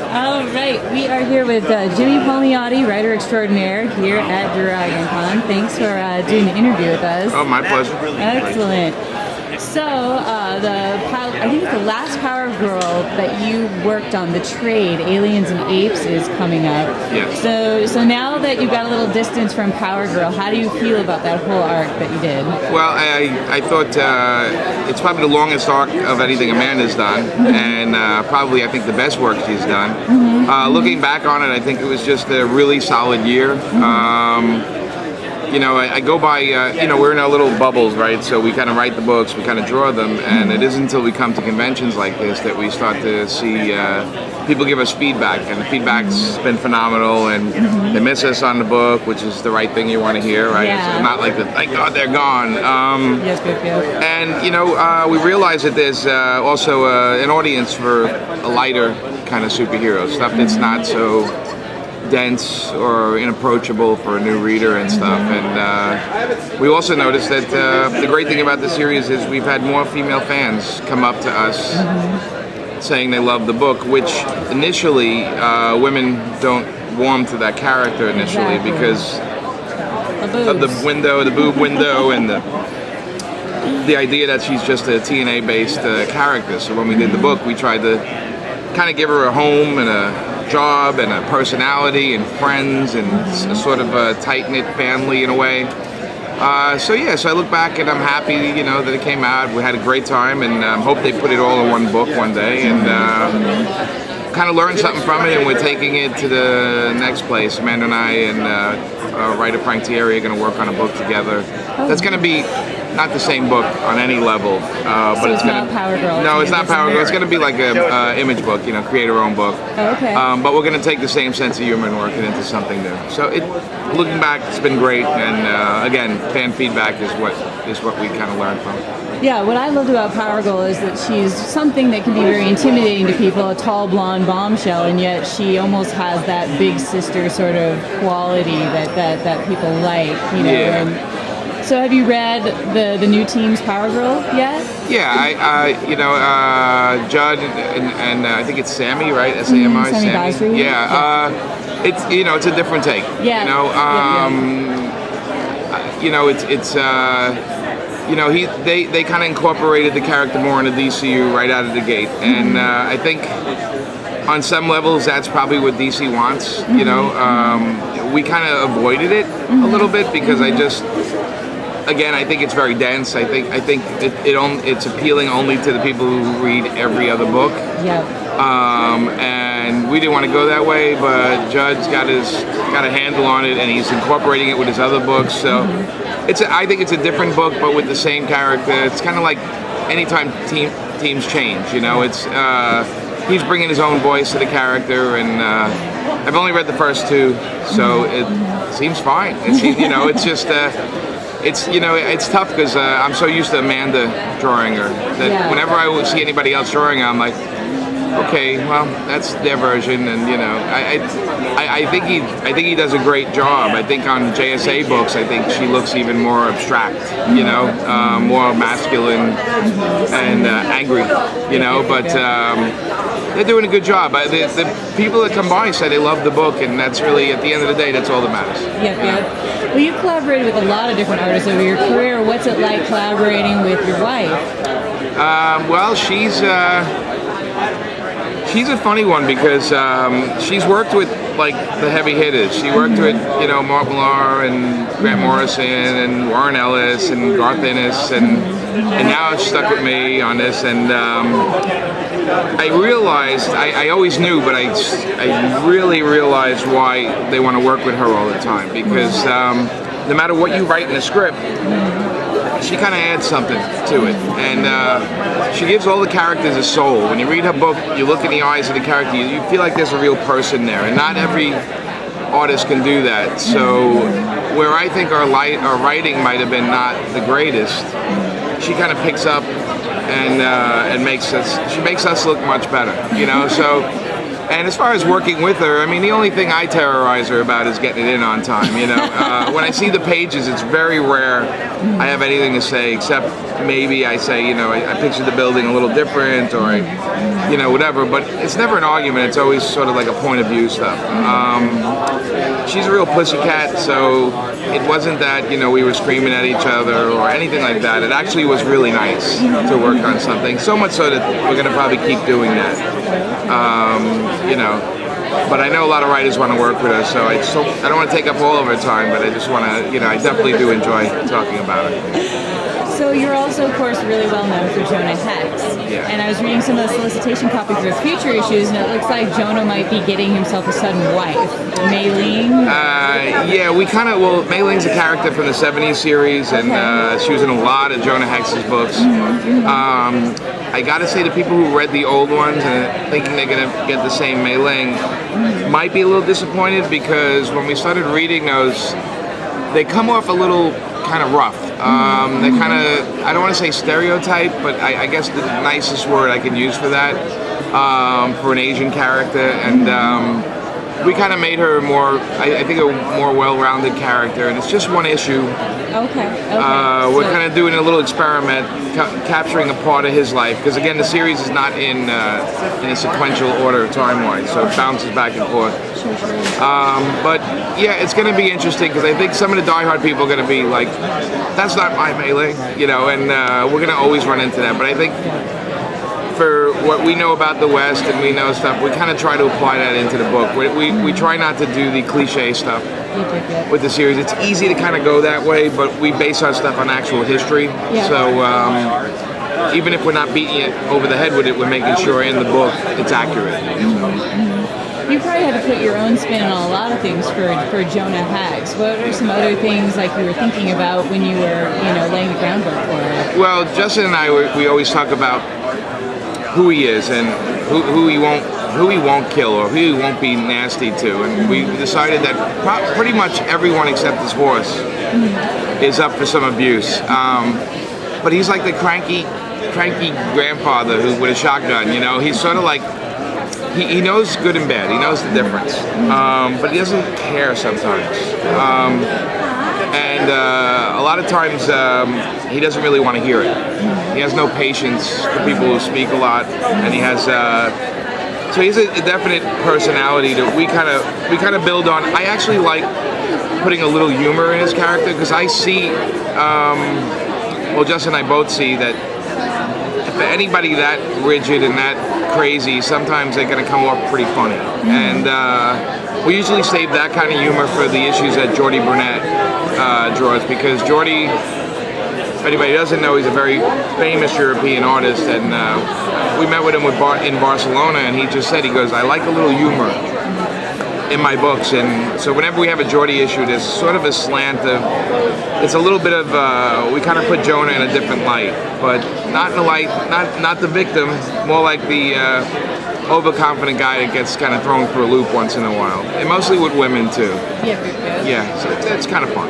All right, we are here with Jimmy Palmiotti, writer extraordinaire, here at DragonCon. Thanks for doing the interview with us. Oh, my pleasure. Excellent. So, I think it's the last Power Girl that you worked on, the trade, Aliens and Apes, is coming up. Yes. So now that you've got a little distance from Power Girl, how do you feel about that whole arc that you did? Well, I thought it's probably the longest arc of anything Amanda's done, and probably I think the best work she's done. Looking back on it, I think it was just a really solid year. I go by, we're in our little bubbles, right? So we kind of write the books, we kind of draw them, and it isn't until we come to conventions like this that we start to see people give us feedback, and the feedback's been phenomenal, and they miss us on the book, which is the right thing you want to hear, right? Yeah. It's not like, thank God they're gone. Yes. And, we realize that there's also an audience for a lighter kind of superhero, stuff that's not so dense or inapproachable for a new reader and stuff. And we also noticed that the great thing about the series is we've had more female fans come up to us saying they love the book, which initially women don't warm to that character initially because of the boob window and the idea that she's just a TNA based character. So when we did the book, we tried to kind of give her a home and a job and a personality and friends and a sort of a tight-knit family in a way. So I look back and I'm happy, that it came out. We had a great time, and hope they put it all in one book one day and kind of learn something from it. And we're taking it to the next place. Amanda and I and writer Frank Thierry are going to work on a book together. That's going to be not the same book on any level, but it's not Power Girl. No, it's not Power Girl. It's going to be like a image book, create our own book. Oh, okay. But we're going to take the same sense of humor and work it into something new. So looking back, it's been great, and again, fan feedback is what we kind of learned from. Yeah, what I loved about Power Girl is that she's something that can be very intimidating to people, a tall blonde bombshell, and yet she almost has that big sister sort of quality that people like, Yeah. And so have you read the new team's Power Girl yet? Yeah, Judd and I think it's Sammy, right? S-A-M-I, Sammy Basri. Yeah, it's a different take. Yeah. They kind of incorporated the character more into DCU right out of the gate, and I think on some levels that's probably what DC wants. We kind of avoided it a little bit because I think it's very dense. I think it's appealing only to the people who read every other book. Yeah. And we didn't want to go that way, but Judd's got a handle on it, and he's incorporating it with his other books. So I think it's a different book, but with the same character. It's kind of like anytime teams change. He's bringing his own voice to the character, and I've only read the first two, so it seems fine. It's just. It's tough because I'm so used to Amanda drawing her that whenever I would see anybody else drawing her, I'm like, okay, well, that's their version, and I think he does a great job. I think on JSA books, I think she looks even more abstract, more masculine and angry, but they're doing a good job. The people that come by say they love the book, and that's really, at the end of the day, that's all that matters. Yep. Well, you've collaborated with a lot of different artists over your career. What's it like collaborating with your wife? Well, she's a funny one because she's worked with like the heavy hitters. She worked with Mark Millar and Grant Morrison and Warren Ellis and Garth Ennis, and now she's stuck with me on this. And I realized, I always knew, but I really realized why they want to work with her all the time, because no matter what you write in the script, she kind of adds something to it, and she gives all the characters a soul. When you read her book, you look in the eyes of the character, you feel like there's a real person there, and not every artist can do that. So where I think our writing might have been not the greatest, she kind of picks up and makes us look much better, So And as far as working with her, I mean, the only thing I terrorize her about is getting it in on time, you know. When I see the pages, it's very rare I have anything to say, except maybe I say, you know, I picture the building a little different, or, you know, whatever. But it's never an argument. It's always sort of like a point of view stuff. She's a real pussycat, so it wasn't that, you know, we were screaming at each other or anything like that. It actually was really nice to work on something, so much so that we're going to probably keep doing that. You know, but I know a lot of writers want to work with us, so I don't want to take up all of our time, but I just want to, you know, I definitely do enjoy talking about it. So you're also, of course, really well known for Jonah Hex. Yeah. And I was reading some of the solicitation copy for future issues, and it looks like Jonah might be getting himself a sudden wife, Maylene. Yeah, we kind of, well, Maylene's a character from the 70s series, and she was in a lot of Jonah Hex's books. I gotta say, the people who read the old ones and thinking they're gonna get the same Maylene might be a little disappointed, because when we started reading those, they come off a little kind of rough. They kind of, I don't want to say stereotype, but I guess the nicest word I can use for that, for an Asian character, and we kind of made her more, I think, a more well-rounded character, and it's just one issue. Okay. We're kind of doing a little experiment, capturing a part of his life, because again, the series is not in a sequential order time-wise, so it bounces back and forth. But yeah, it's going to be interesting, because I think some of the diehard people are going to be like, "That's not my Melee," you know, and we're going to always run into that. But I think for what we know about the West and we know stuff, we kind of try to apply that into the book. We try not to do the cliche stuff with the series. It's easy to kind of go that way, but we base our stuff on actual history. Yeah. So even if we're not beating it over the head with it, we're making sure in the book it's accurate. You probably had to put your own spin on a lot of things for Jonah Hex. What are some other things like you were thinking about when you were, you know, laying the groundwork for it? Well, Justin and I, we always talk about who he is and who he won't kill or who he won't be nasty to, and we decided that pretty much everyone except his horse is up for some abuse. But he's like the cranky grandfather who with a shotgun. You know, he's sort of like he knows good and bad. He knows the difference, but he doesn't care sometimes. And a lot of times he doesn't really want to hear it. He has no patience for people who speak a lot, and he has so he's a definite personality that we kind of build on. I actually like putting a little humor in his character, because I see, well, Justin and I both see that if anybody that rigid and that crazy, sometimes they're going to come off pretty funny, and we usually save that kind of humor for the issues that Jordi Burnett draws, because Jordi, if anybody doesn't know, he's a very famous European artist, and we met with him in Barcelona, and he just said, he goes, "I like a little humor in my books," and so whenever we have a Jordi issue, there's sort of a slant of, it's a little bit of, we kind of put Jonah in a different light, but not in the light, not the victim, more like the overconfident guy that gets kind of thrown for a loop once in a while, and mostly with women too. Yeah, Yeah, so it's kind of fun.